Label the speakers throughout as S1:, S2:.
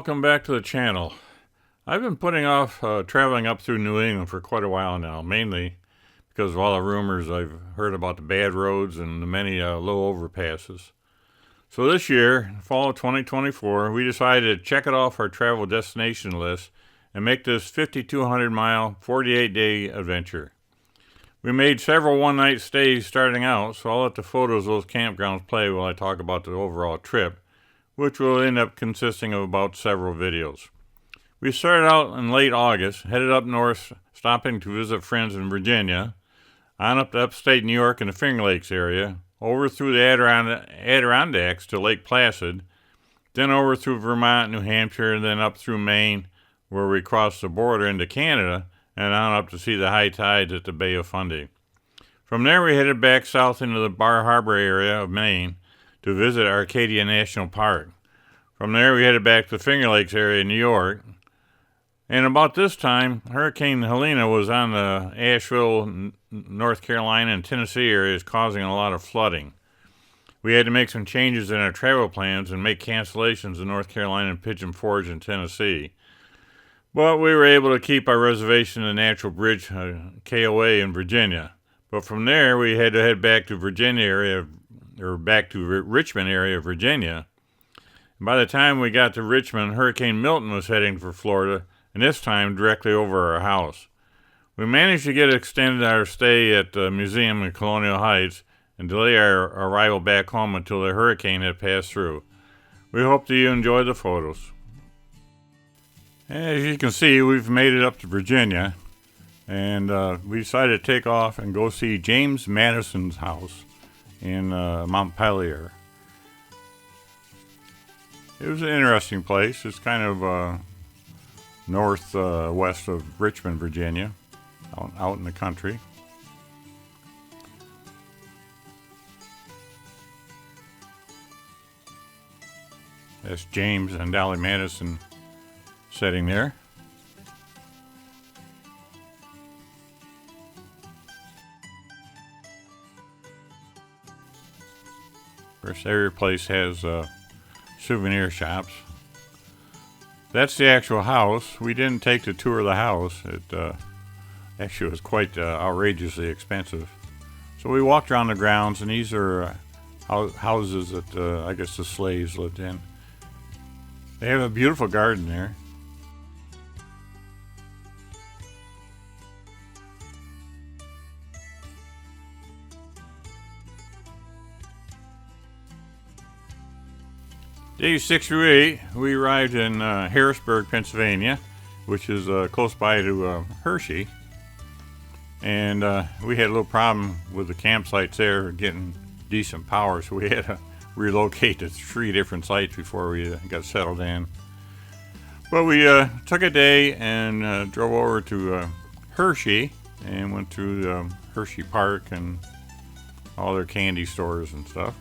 S1: welcome back to the channel. I've been putting off traveling up through New England for quite a while now, mainly because of all the rumors I've heard about the bad roads and the many low overpasses. So this year, fall of 2024, we decided to check it off our travel destination list and make this 5,200 mile, 48-day adventure. We made several one-night stays starting out, so I'll let the photos of those campgrounds play while I talk about the overall trip, which will end up consisting of about several videos. We started out in late August, headed up north, stopping to visit friends in Virginia, on up to upstate New York in the Finger Lakes area, over through the Adirondacks to Lake Placid, then over through Vermont, New Hampshire, and then up through Maine, where we crossed the border into Canada, and on up to see the high tides at the Bay of Fundy. From there we headed back south into the Bar Harbor area of Maine to visit Arcadia National Park. From there we headed back to the Finger Lakes area in New York. And about this time, Hurricane Helene was on the Asheville, North Carolina, and Tennessee areas, causing a lot of flooding. We had to make some changes in our travel plans and make cancellations in North Carolina and Pigeon Forge in Tennessee. But we were able to keep our reservation in Natural Bridge, KOA in Virginia. But from there, we had to head back to Richmond area of Virginia. And by the time we got to Richmond, Hurricane Milton was heading for Florida, and this time directly over our house. We managed to extended our stay at the museum in Colonial Heights and delay our arrival back home until the hurricane had passed through. We hope that you enjoy the photos. As you can see, we've made it up to Virginia, and we decided to take off and go see James Madison's house in Montpelier. It was an interesting place. It's kind of northwest of Richmond, Virginia, out in the country. That's James and Dolly Madison sitting there. Of course, every place has souvenir shops. That's the actual house. We didn't take the tour of the house. It actually was quite outrageously expensive. So we walked around the grounds, and these are houses that I guess the slaves lived in. They have a beautiful garden there. Day 6 through 8, we arrived in Harrisburg, Pennsylvania, which is close by to Hershey. And we had a little problem with the campsites there getting decent power, so we had to relocate to 3 different sites before we got settled in. But we took a day and drove over to Hershey and went through Hershey Park and all their candy stores and stuff.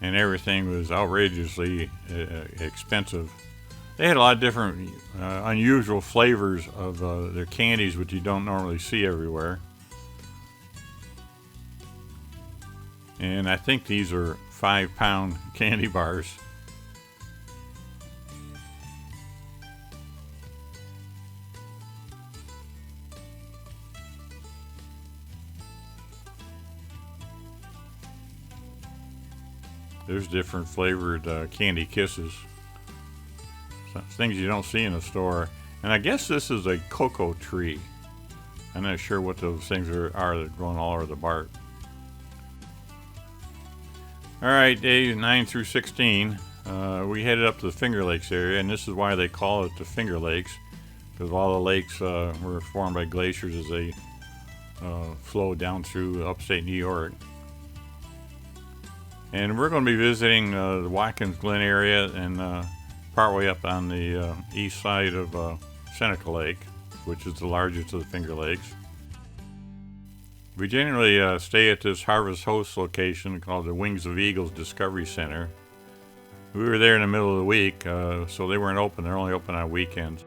S1: And everything was outrageously expensive. They had a lot of different unusual flavors of their candies, which you don't normally see everywhere. And I think these are 5-pound candy bars. There's different flavored candy kisses. Some things you don't see in the store. And I guess this is a cocoa tree. I'm not sure what those things are that are growing all over the bark. Alright, days 9 through 16. We headed up to the Finger Lakes area, and this is why they call it the Finger Lakes, because all the lakes were formed by glaciers as they flow down through upstate New York. And we're going to be visiting the Watkins Glen area and partway up on the east side of Seneca Lake, which is the largest of the Finger Lakes. We generally stay at this Harvest Host location called the Wings of Eagles Discovery Center. We were there in the middle of the week, so they weren't open. They're only open on weekends.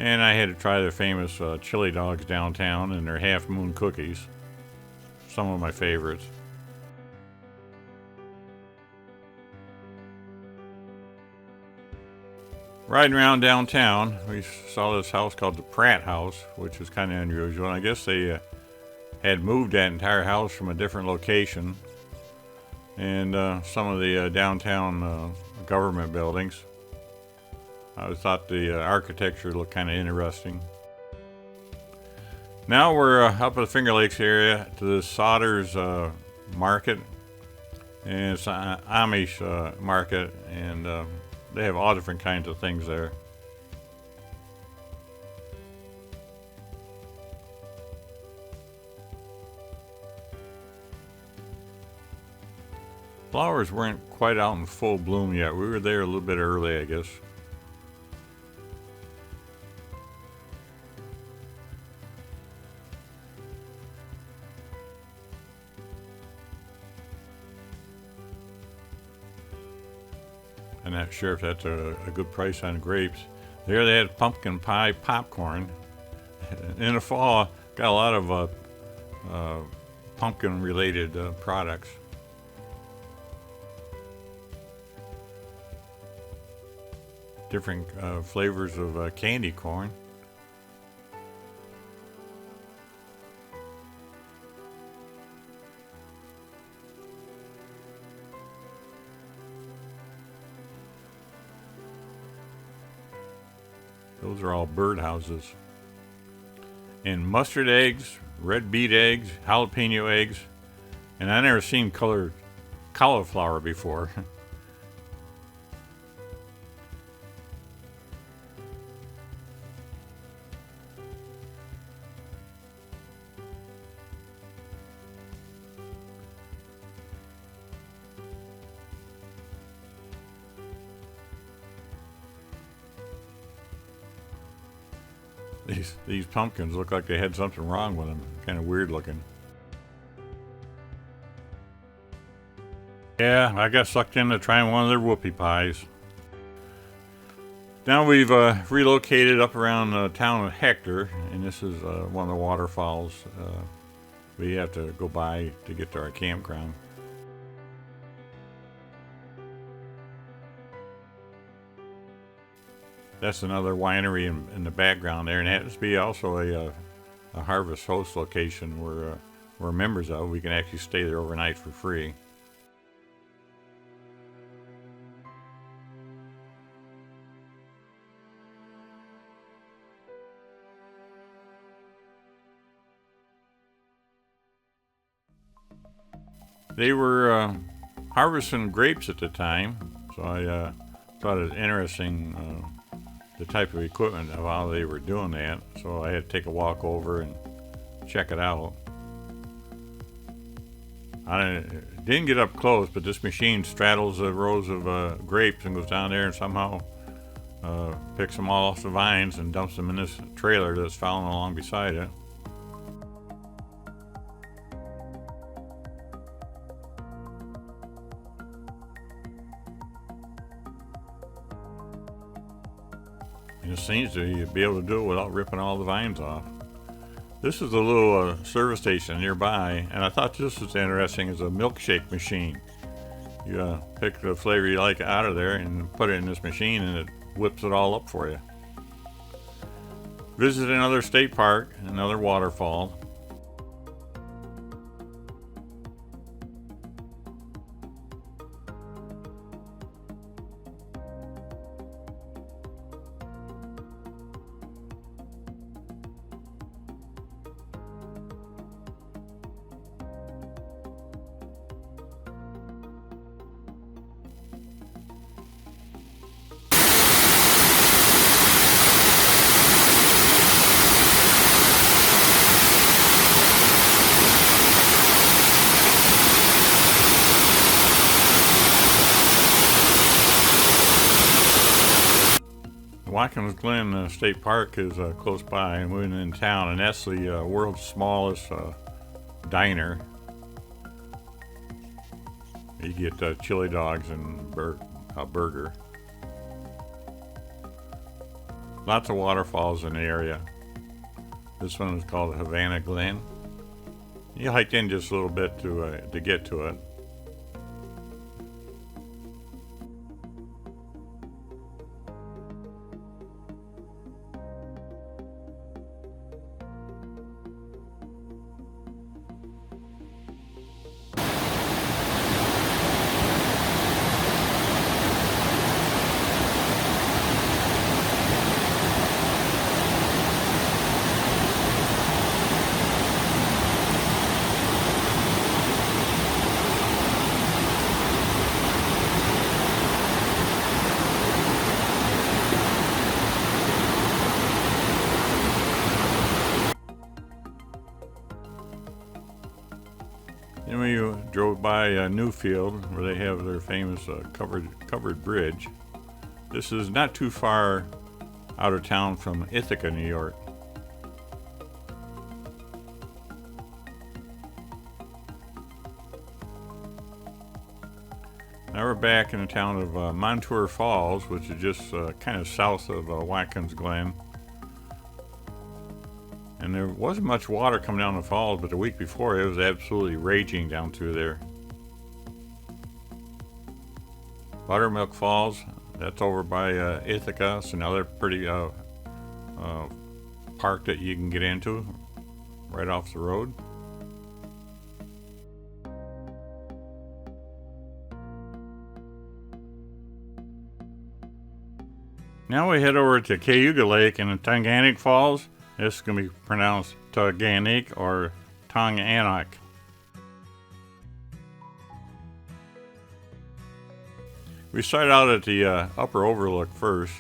S1: And I had to try the famous chili dogs downtown and their half moon cookies. Some of my favorites. Riding around downtown, we saw this house called the Pratt House, which was kind of unusual. And I guess they had moved that entire house from a different location. And some of the downtown government buildings. I thought the architecture looked kind of interesting. Now we're up at the Finger Lakes area to the Sodders Market. And it's an Amish market, and they have all different kinds of things there. Flowers weren't quite out in full bloom yet. We were there a little bit early, I guess. I'm not sure if that's a good price on grapes. There they had pumpkin pie popcorn. In the fall, got a lot of pumpkin-related products. Different flavors of candy corn. Those are all birdhouses. And mustard eggs, red beet eggs, jalapeno eggs, and I never seen colored cauliflower before. These pumpkins look like they had something wrong with them. Kind of weird looking. Yeah, I got sucked into trying one of their whoopie pies. Now we've relocated up around the town of Hector, and this is one of the waterfalls we have to go by to get to our campground. That's another winery in the background there, and it happens to be also a Harvest Host location where we're members of. We can actually stay there overnight for free. They were harvesting grapes at the time, so I thought it was interesting the type of equipment of how they were doing that. So I had to take a walk over and check it out. I didn't get up close, but this machine straddles the rows of grapes and goes down there and somehow picks them all off the vines and dumps them in this trailer that's following along beside it. And it seems to be able to do it without ripping all the vines off. This is a little service station nearby, and I thought this was interesting as a milkshake machine. You pick the flavor you like out of there and put it in this machine, and it whips it all up for you. Visit another state park, another waterfall. Watkins Glen State Park is close by, and we're in town, and that's the world's smallest diner. You get chili dogs and a burger. Lots of waterfalls in the area. This one is called Havana Glen. You hiked in just a little bit to get to it. Then we drove by Newfield, where they have their famous covered bridge. This is not too far out of town from Ithaca, New York. Now we're back in the town of Montour Falls, which is just kind of south of Watkins Glen. And there wasn't much water coming down the falls, but the week before it was absolutely raging down through there. Buttermilk Falls, that's over by Ithaca. It's another pretty park that you can get into right off the road. Now we head over to Cayuga Lake and the Tunganic Falls. This is going to be pronounced Tunganic or Tonganak. We started out at the upper overlook first.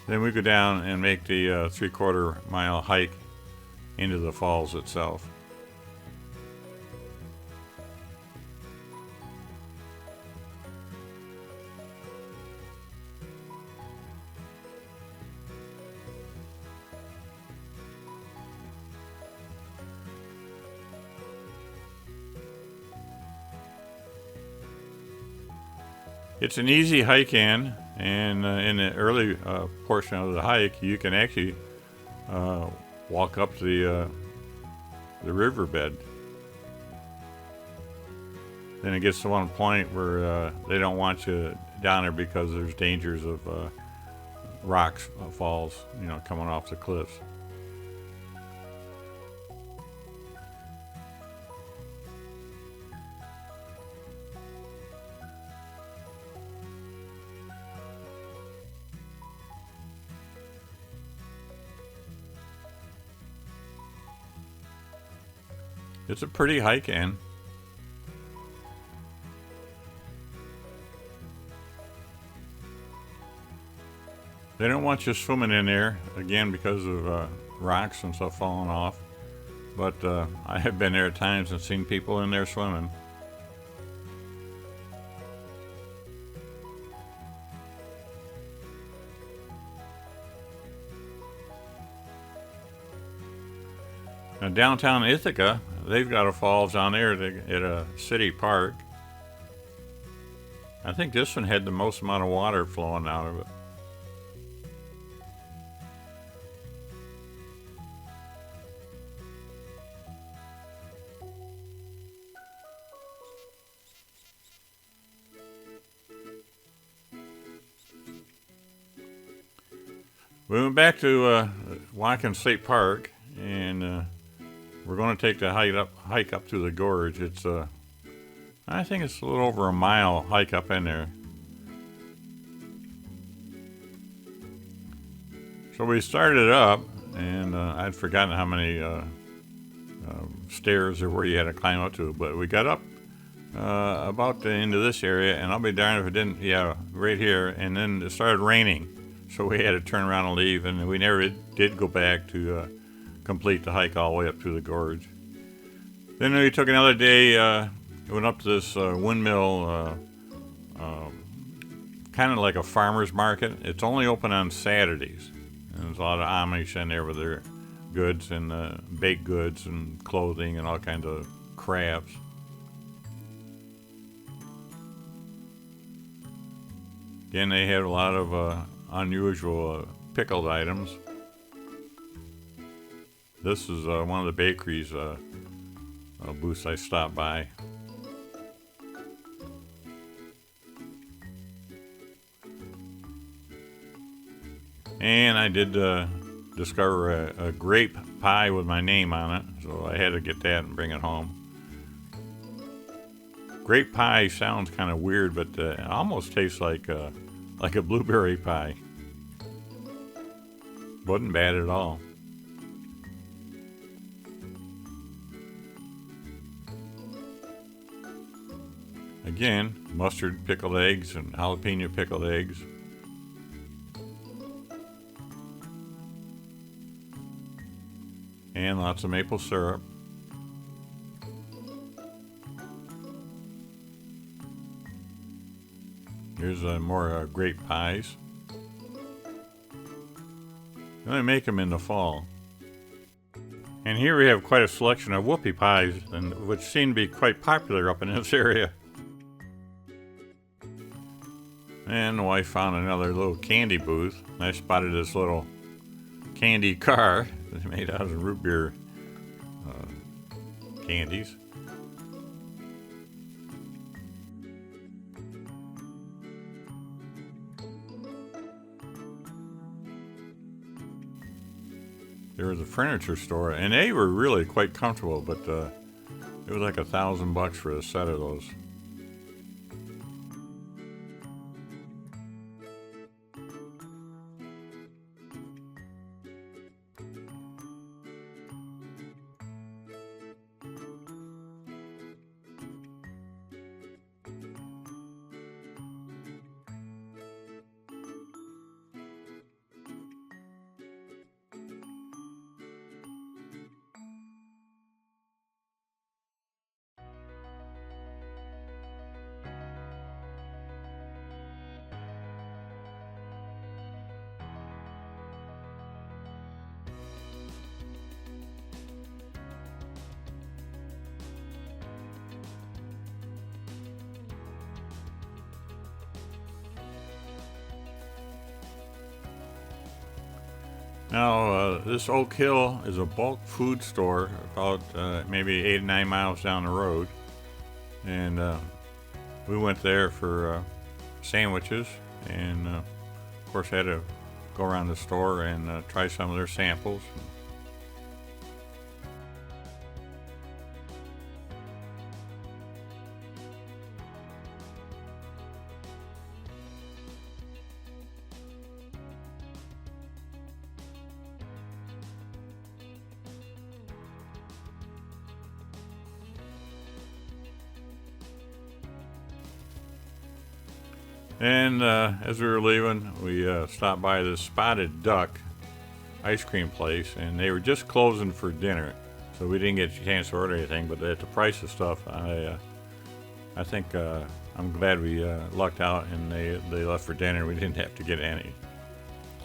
S1: Then we go down and make the 3/4 mile hike into the falls itself. It's an easy hike in, and in the early portion of the hike, you can actually walk up the riverbed. Then it gets to one point where they don't want you down there because there's dangers of rocks falls, coming off the cliffs. It's a pretty hike in. They don't want you swimming in there, again, because of rocks and stuff falling off. But I have been there at times and seen people in there swimming. Now, downtown Ithaca, they've got a falls down there at a city park. I think this one had the most amount of water flowing out of it. We went back to Watkins State Park, and we're going to take the hike up to the gorge. It's I think it's a little over a mile hike up in there. So we started up, and I'd forgotten how many stairs there were you had to climb up to, but we got up about the end of this area, and I'll be darned if it didn't. Yeah, right here, and then it started raining, so we had to turn around and leave, and we never did go back to complete the hike all the way up to the gorge. Then we took another day, went up to this windmill, kind of like a farmer's market. It's only open on Saturdays. And there's a lot of Amish in there with their goods and baked goods and clothing and all kinds of crafts. Again, they had a lot of unusual pickled items. This is one of the bakeries booths I stopped by. And I did discover a grape pie with my name on it, so I had to get that and bring it home. Grape pie sounds kind of weird, but it almost tastes like a blueberry pie. Wasn't bad at all. Again, mustard pickled eggs and jalapeno pickled eggs. And lots of maple syrup. Here's more grape pies. They only make them in the fall. And here we have quite a selection of whoopie pies, which seem to be quite popular up in this area. And the wife found another little candy booth. I spotted this little candy car made out of root beer candies. There was a furniture store, and they were really quite comfortable, but it was like $1,000 for a set of those. Now, this Oak Hill is a bulk food store about maybe 8 or 9 miles down the road. And we went there for sandwiches. And, of course, had to go around the store and try some of their samples. And as we were leaving, we stopped by this Spotted Duck ice cream place, and they were just closing for dinner, so we didn't get a chance to order anything. But at the price of stuff, I think I'm glad we lucked out and they left for dinner. We didn't have to get any.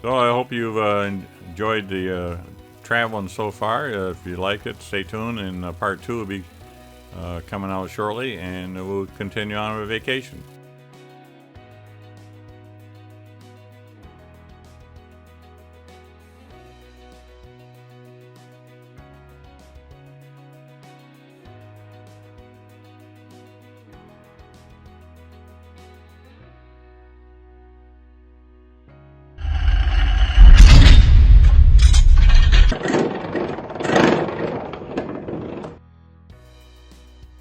S1: So I hope you've enjoyed the traveling so far. If you liked it, stay tuned, and part 2 will be coming out shortly, and we'll continue on with vacation.